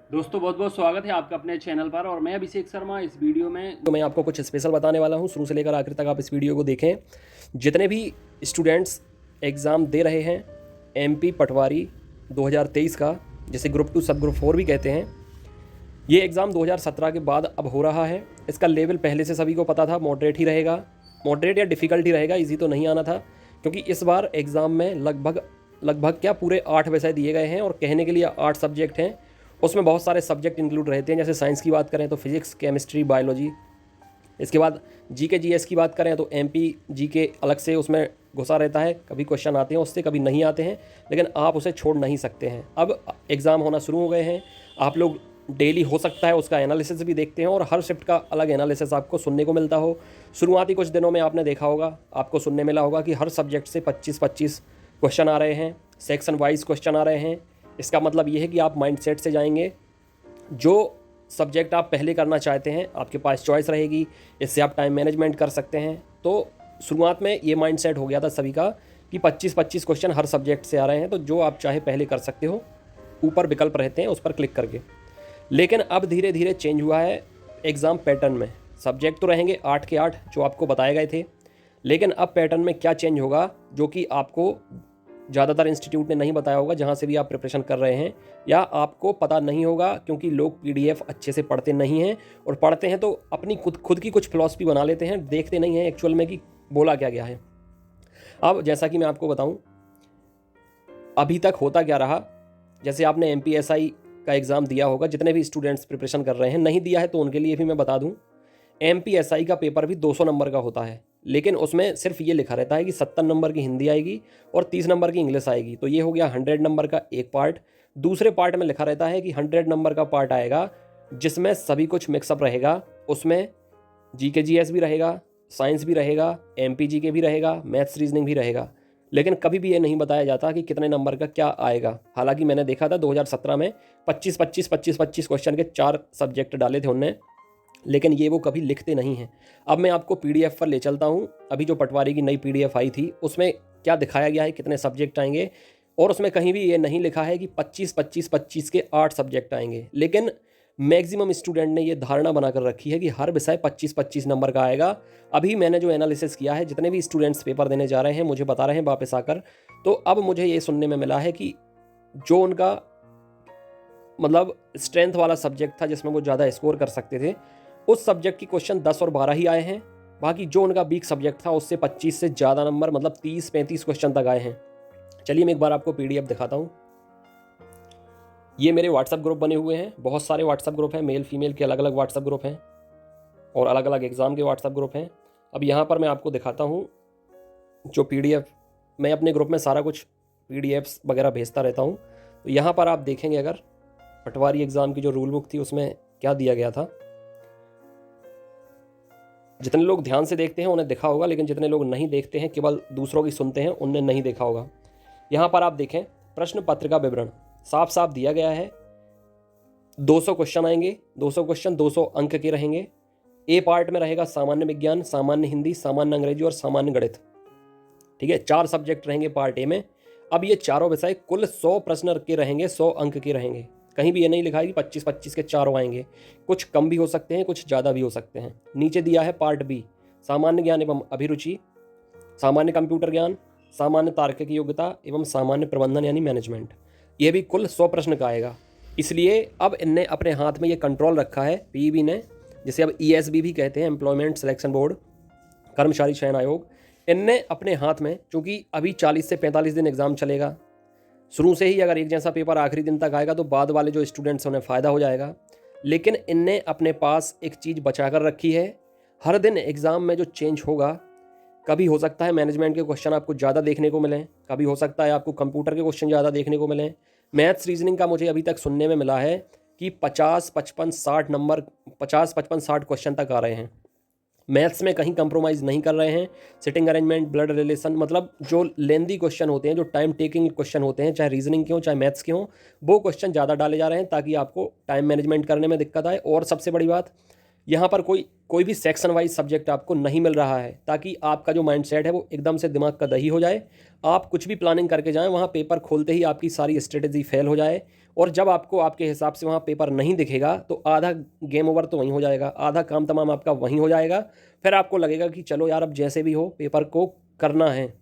दोस्तों बहुत बहुत स्वागत है आपका अपने चैनल पर। और मैं अभिषेक शर्मा। इस वीडियो में तो मैं आपको कुछ स्पेशल बताने वाला हूँ। शुरू से लेकर आखिर तक आप इस वीडियो को देखें। जितने भी स्टूडेंट्स एग्ज़ाम दे रहे हैं एमपी पटवारी 2023 का, जिसे ग्रुप 2 सब ग्रुप 4 भी कहते हैं, ये एग्ज़ाम 2017 के बाद अब हो रहा है। इसका लेवल पहले से सभी को पता था, मॉडरेट ही रहेगा, मॉडरेट या डिफ़िकल्ट ही रहेगा, ईजी तो नहीं आना था। क्योंकि इस बार एग्ज़ाम में लगभग क्या पूरे 8 विषय दिए गए हैं और कहने के लिए 8 सब्जेक्ट हैं। उसमें बहुत सारे सब्जेक्ट इंक्लूड रहते हैं। जैसे साइंस की बात करें तो फिजिक्स, केमिस्ट्री, बायोलॉजी। इसके बाद जीके जीएस की बात करें तो एमपी जीके अलग से उसमें घुसा रहता है। कभी क्वेश्चन आते हैं उससे, कभी नहीं आते हैं, लेकिन आप उसे छोड़ नहीं सकते हैं। अब एग्ज़ाम होना शुरू हो गए हैं। आप लोग डेली हो सकता है उसका एनालिसिस भी देखते हैं और हर शिफ्ट का अलग एनालिसिस आपको सुनने को मिलता हो। शुरुआती कुछ दिनों में आपने देखा होगा, आपको सुनने मिला होगा कि हर सब्जेक्ट से 25-25 क्वेश्चन आ रहे हैं, सेक्शन वाइज क्वेश्चन आ रहे हैं। इसका मतलब ये है कि आप माइंडसेट से जाएंगे। जो सब्जेक्ट आप पहले करना चाहते हैं आपके पास चॉइस रहेगी, इससे आप टाइम मैनेजमेंट कर सकते हैं। तो शुरुआत में ये माइंडसेट हो गया था सभी का कि 25-25 क्वेश्चन हर सब्जेक्ट से आ रहे हैं, तो जो आप चाहे पहले कर सकते हो। ऊपर विकल्प रहते हैं, उस पर क्लिक करके। लेकिन अब धीरे धीरे चेंज हुआ है एग्ज़ाम पैटर्न में। सब्जेक्ट तो रहेंगे 8 के 8 जो आपको बताए गए थे, लेकिन अब पैटर्न में क्या चेंज होगा जो कि आपको ज़्यादातर इंस्टीट्यूट ने नहीं बताया होगा, जहाँ से भी आप प्रिपरेशन कर रहे हैं, या आपको पता नहीं होगा क्योंकि लोग पीडीएफ अच्छे से पढ़ते नहीं हैं, और पढ़ते हैं तो अपनी खुद की कुछ फिलॉसफी बना लेते हैं, देखते नहीं हैं एक्चुअल में कि बोला क्या गया है। अब जैसा कि मैं आपको बताऊं अभी तक होता क्या रहा। जैसे आपने एमपीएसआई का एग्ज़ाम दिया होगा, जितने भी स्टूडेंट्स प्रिपरेशन कर रहे हैं, नहीं दिया है तो उनके लिए भी मैं बता दूं, एमपीएसआई का पेपर भी 200 नंबर का होता है, लेकिन उसमें सिर्फ ये लिखा रहता है कि 70 नंबर की हिंदी आएगी और 30 नंबर की इंग्लिश आएगी। तो ये हो गया 100 नंबर का एक पार्ट। दूसरे पार्ट में लिखा रहता है कि 100 नंबर का पार्ट आएगा जिसमें सभी कुछ मिक्सअप रहेगा। उसमें जीके जीएस भी रहेगा, साइंस भी रहेगा, एमपी जीके भी रहेगा, मैथ्स रीजनिंग भी रहेगा। लेकिन कभी भी ये नहीं बताया जाता कि कितने नंबर का क्या आएगा। हालांकि मैंने देखा था 2017 में 25-25 क्वेश्चन के 4 सब्जेक्ट डाले थे उनने, लेकिन ये वो कभी लिखते नहीं हैं। अब मैं आपको पीडीएफ पर ले चलता हूँ। अभी जो पटवारी की नई पीडीएफ आई थी उसमें क्या दिखाया गया है, कितने सब्जेक्ट आएंगे, और उसमें कहीं भी ये नहीं लिखा है कि 25-25-25 के 8 सब्जेक्ट आएंगे। लेकिन मैक्सिमम स्टूडेंट ने ये धारणा बनाकर रखी है कि हर विषय 25-25 नंबर का आएगा। अभी मैंने जो एनालिसिस किया है, जितने भी स्टूडेंट्स पेपर देने जा रहे हैं मुझे बता रहे हैं वापस आकर, तो अब मुझे ये सुनने में मिला है कि जो उनका मतलब स्ट्रेंथ वाला सब्जेक्ट था जिसमें वो ज़्यादा स्कोर कर सकते थे, उस सब्जेक्ट की क्वेश्चन 10 और 12 ही आए हैं। बाकी जो उनका वीक सब्जेक्ट था उससे 25 से ज़्यादा नंबर, मतलब 30-35 क्वेश्चन तक आए हैं। चलिए मैं एक बार आपको पीडीएफ दिखाता हूँ। ये मेरे व्हाट्सएप ग्रुप बने हुए हैं, बहुत सारे व्हाट्सएप ग्रुप हैं, मेल फीमेल के अलग अलग व्हाट्सएप ग्रुप हैं और अलग अलग एग्ज़ाम के व्हाट्सएप ग्रुप हैं। अब यहाँ पर मैं आपको दिखाता हूँ जो पीडीएफ, मैं अपने ग्रुप में सारा कुछ पीडीएफ्स वगैरह भेजता रहता हूँ। तो यहाँ पर आप देखेंगे अगर पटवारी एग्ज़ाम की जो रूल बुक थी उसमें क्या दिया गया था। जितने लोग ध्यान से देखते हैं उन्हें देखा होगा, लेकिन जितने लोग नहीं देखते हैं, केवल दूसरों की सुनते हैं, उन्हें नहीं देखा होगा। यहाँ पर आप देखें, प्रश्न पत्र का विवरण साफ साफ दिया गया है। 200 क्वेश्चन आएंगे, 200 क्वेश्चन 200 अंक के रहेंगे। ए पार्ट में रहेगा सामान्य विज्ञान, सामान्य हिंदी, सामान्य अंग्रेजी और सामान्य गणित। ठीक है, 4 सब्जेक्ट रहेंगे पार्ट ए में। अब ये चारों विषय कुल 100 प्रश्न के रहेंगे, 100 अंक के रहेंगे। कहीं भी ये नहीं लिखा है कि 25-25 के चारों आएंगे, कुछ कम भी हो सकते हैं, कुछ ज़्यादा भी हो सकते हैं। नीचे दिया है पार्ट बी, सामान्य ज्ञान एवं अभिरुचि, सामान्य कंप्यूटर ज्ञान, सामान्य तार्किक योग्यता एवं सामान्य प्रबंधन यानी मैनेजमेंट। ये भी कुल 100 प्रश्न का आएगा। इसलिए अब इनने अपने हाथ में ये कंट्रोल रखा है पीईबी ने, जिसे अब ईएसबी भी कहते हैं, एम्प्लॉयमेंट सिलेक्शन बोर्ड, कर्मचारी चयन आयोग। इनने अपने हाथ में, चूँकि अभी 40 से 45 दिन एग्ज़ाम चलेगा, शुरू से ही अगर एक जैसा पेपर आखिरी दिन तक आएगा तो बाद वाले जो स्टूडेंट्स हैं उन्हें फ़ायदा हो जाएगा। लेकिन इनने अपने पास एक चीज़ बचा कर रखी है। हर दिन एग्ज़ाम में जो चेंज होगा, कभी हो सकता है मैनेजमेंट के क्वेश्चन आपको ज़्यादा देखने को मिलें, कभी हो सकता है आपको कंप्यूटर के क्वेश्चन ज़्यादा देखने को मिलें। मैथ्स रीजनिंग का मुझे अभी तक सुनने में मिला है कि 50-55-60 नंबर, 50-55-60 क्वेश्चन तक आ रहे हैं। मैथ्स में कहीं कंप्रोमाइज़ नहीं कर रहे हैं। सिटिंग अरेंजमेंट, ब्लड रिलेशन, मतलब जो लेंदी क्वेश्चन होते हैं, जो टाइम टेकिंग क्वेश्चन होते हैं, चाहे रीजनिंग के हों चाहे मैथ्स के हों, वो क्वेश्चन ज़्यादा डाले जा रहे हैं ताकि आपको टाइम मैनेजमेंट करने में दिक्कत आए। और सबसे बड़ी बात, यहाँ पर कोई भी सेक्शन वाइज सब्जेक्ट आपको नहीं मिल रहा है, ताकि आपका जो माइंडसेट है वो एकदम से दिमाग का दही हो जाए। आप कुछ भी प्लानिंग करके जाएं, वहाँ पेपर खोलते ही आपकी सारी स्ट्रेटजी फेल हो जाए, और जब आपको आपके हिसाब से वहाँ पेपर नहीं दिखेगा तो आधा गेम ओवर तो वहीं हो जाएगा, आधा काम तमाम आपका वहीं हो जाएगा। फिर आपको लगेगा कि चलो यार अब जैसे भी हो पेपर को करना है।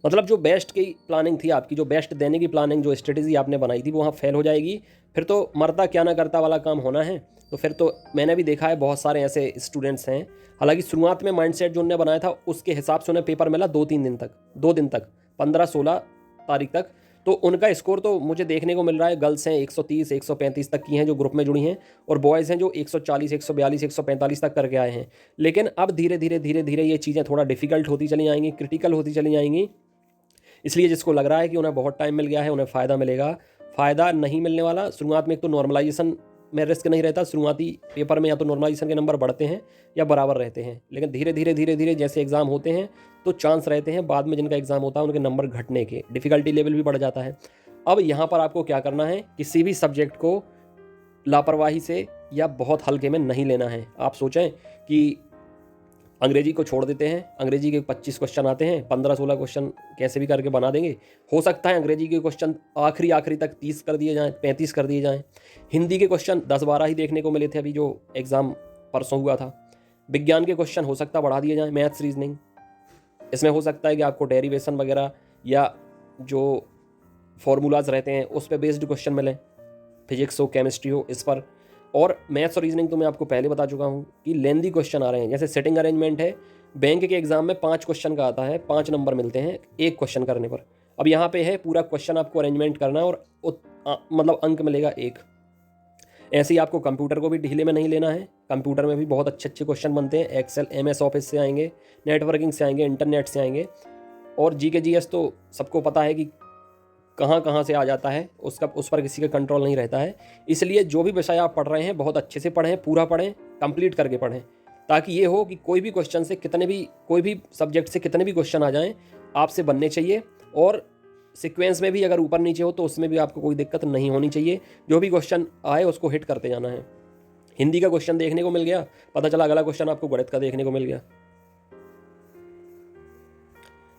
मतलब जो बेस्ट की प्लानिंग थी आपकी, जो बेस्ट देने की प्लानिंग, जो स्ट्रेटजी आपने बनाई थी वो वहाँ फेल हो जाएगी। फिर तो मरता क्या ना करता वाला काम होना है। तो फिर तो मैंने भी देखा है बहुत सारे ऐसे स्टूडेंट्स हैं, हालांकि शुरुआत में माइंडसेट जो उन्होंने बनाया था उसके हिसाब से उन्हें पेपर मिला 2 दिन तक 15-16 तारीख तक। तो उनका स्कोर तो मुझे देखने को मिल रहा है, गर्ल्स हैं 130 135 तक की हैं जो ग्रुप में जुड़ी हैं, और बॉयज़ हैं जो 140 142 145 तक करके आए हैं। लेकिन अब धीरे धीरे ये चीज़ें थोड़ा डिफ़िकल्ट होती चली जाएंगी, क्रिटिकल होती चली जाएंगी। इसलिए जिसको लग रहा है कि उन्हें बहुत टाइम मिल गया है, उन्हें फ़ायदा मिलेगा, फ़ायदा नहीं मिलने वाला। शुरुआत में एक तो नॉर्मलाइजेशन में रिस्क नहीं रहता, शुरुआती पेपर में या तो नॉर्मलाइजेशन के नंबर बढ़ते हैं या बराबर रहते हैं, लेकिन धीरे धीरे जैसे एग्ज़ाम होते हैं तो चांस रहते हैं बाद में जिनका एग्ज़ाम होता है उनके नंबर घटने के, डिफ़िकल्टी लेवल भी बढ़ जाता है। अब यहाँ पर आपको क्या करना है, किसी भी सब्जेक्ट को लापरवाही से या बहुत हल्के में नहीं लेना है। आप सोचें कि अंग्रेजी को छोड़ देते हैं, अंग्रेजी के 25 क्वेश्चन आते हैं, 15-16 क्वेश्चन कैसे भी करके बना देंगे। हो सकता है अंग्रेजी के क्वेश्चन आखिरी तक 30 कर दिए जाएं, 35 कर दिए जाएं। हिंदी के क्वेश्चन 10-12 ही देखने को मिले थे अभी जो एग्ज़ाम परसों हुआ था। विज्ञान के क्वेश्चन हो सकता है बढ़ा दिए जाएँ, मैथ्स रीजनिंग, इसमें हो सकता है कि आपको डेरिवेशन वगैरह या जो फॉर्मूलाज रहते हैं उस पर बेस्ड क्वेश्चन मिलें, फिजिक्स हो केमिस्ट्री हो इस पर। और मैथ्स और रीजनिंग तो मैं आपको पहले बता चुका हूँ कि लेंदी क्वेश्चन आ रहे हैं। जैसे सेटिंग अरेंजमेंट है, बैंक के एग्जाम में 5 क्वेश्चन का आता है, 5 नंबर मिलते हैं एक क्वेश्चन करने पर। अब यहाँ पे है पूरा क्वेश्चन आपको अरेंजमेंट करना है और मतलब अंक मिलेगा 1। ऐसे ही आपको कंप्यूटर को भी ढीले में नहीं लेना है, कंप्यूटर में भी बहुत अच्छे क्वेश्चन बनते हैं। एक्सेल MS ऑफिस से आएंगे, नेटवर्किंग से आएंगे, इंटरनेट से आएंगे, और GK GS तो सबको पता है कि कहाँ से आ जाता है, उस पर किसी का कंट्रोल नहीं रहता है। इसलिए जो भी विषय आप पढ़ रहे हैं बहुत अच्छे से पढ़ें, पूरा पढ़ें, कंप्लीट करके पढ़ें, ताकि ये हो कि कोई भी क्वेश्चन से कोई भी सब्जेक्ट से कितने भी क्वेश्चन आ जाएं आपसे बनने चाहिए। और सीक्वेंस में भी अगर ऊपर नीचे हो तो उसमें भी आपको कोई दिक्कत नहीं होनी चाहिए, जो भी क्वेश्चन आए उसको हिट करते जाना है। हिंदी का क्वेश्चन देखने को मिल गया, पता चला अगला क्वेश्चन आपको गणित का देखने को मिल गया,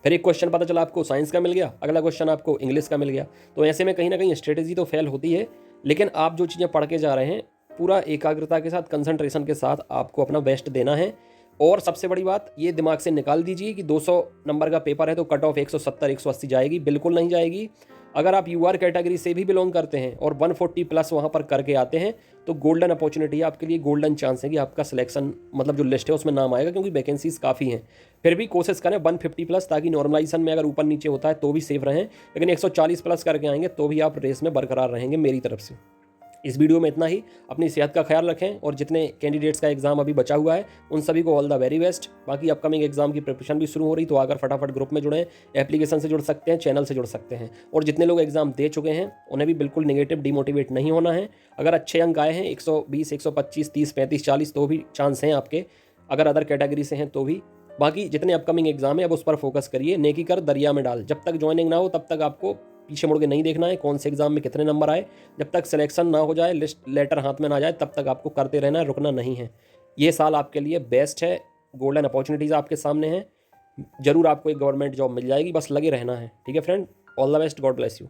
फिर एक क्वेश्चन पता चला आपको साइंस का मिल गया, अगला क्वेश्चन आपको इंग्लिश का मिल गया। तो ऐसे में कहीं ना कहीं स्ट्रेटेजी तो फेल होती है, लेकिन आप जो चीज़ें पढ़ के जा रहे हैं पूरा एकाग्रता के साथ, कंसंट्रेशन के साथ आपको अपना बेस्ट देना है। और सबसे बड़ी बात ये दिमाग से निकाल दीजिए कि 200 नंबर का पेपर है तो कट ऑफ 170 180 जाएगी, बिल्कुल नहीं जाएगी। अगर आप UR कैटेगरी से भी बिलोंग करते हैं और 140 प्लस वहाँ पर करके आते हैं तो गोल्डन अपॉर्चुनिटी है आपके लिए, गोल्डन चांस है कि आपका सिलेक्शन मतलब जो लिस्ट है उसमें नाम आएगा, क्योंकि वैकेंसीज काफ़ी हैं। फिर भी कोशिश करें 150 प्लस, ताकि नॉर्मलाइजेशन में अगर ऊपर नीचे होता है तो भी सेफ रहें, लेकिन 140 प्लस करके आएंगे तो भी आप रेस में बरकरार रहेंगे मेरी तरफ से। इस वीडियो में इतना ही। अपनी सेहत का ख्याल रखें, और जितने कैंडिडेट्स का एग्जाम अभी बचा हुआ है उन सभी को ऑल द वेरी बेस्ट। बाकी अपकमिंग एग्जाम की प्रिपरेशन भी शुरू हो रही, तो आकर फटाफट ग्रुप में जुड़ें, एप्लीकेशन से जुड़ सकते हैं, चैनल से जुड़ सकते हैं। और जितने लोग एग्जाम दे चुके हैं उन्हें भी बिल्कुल निगेटिव डिमोटिवेट नहीं होना है। अगर अच्छे अंक आए हैं 120 125 30 35 40 तो भी चांस हैं आपके, अगर अदर कैटेगरी से हैं तो भी। बाकी जितने अपकमिंग एग्जाम है अब उस पर फोकस करिए, नेकी कर दरिया में डाल। जब तक ज्वाइनिंग ना हो तब तक आपको पीछे मुड़ के नहीं देखना है कौन से एग्जाम में कितने नंबर आए। जब तक सिलेक्शन ना हो जाए, लिस्ट लेटर हाथ में ना जाए, तब तक आपको करते रहना है, रुकना नहीं है। ये साल आपके लिए बेस्ट है, गोल्डन अपॉर्चुनिटीज़ आपके सामने हैं। जरूर आपको एक गवर्नमेंट जॉब मिल जाएगी, बस लगे रहना है। ठीक है friend, all the best, God bless you.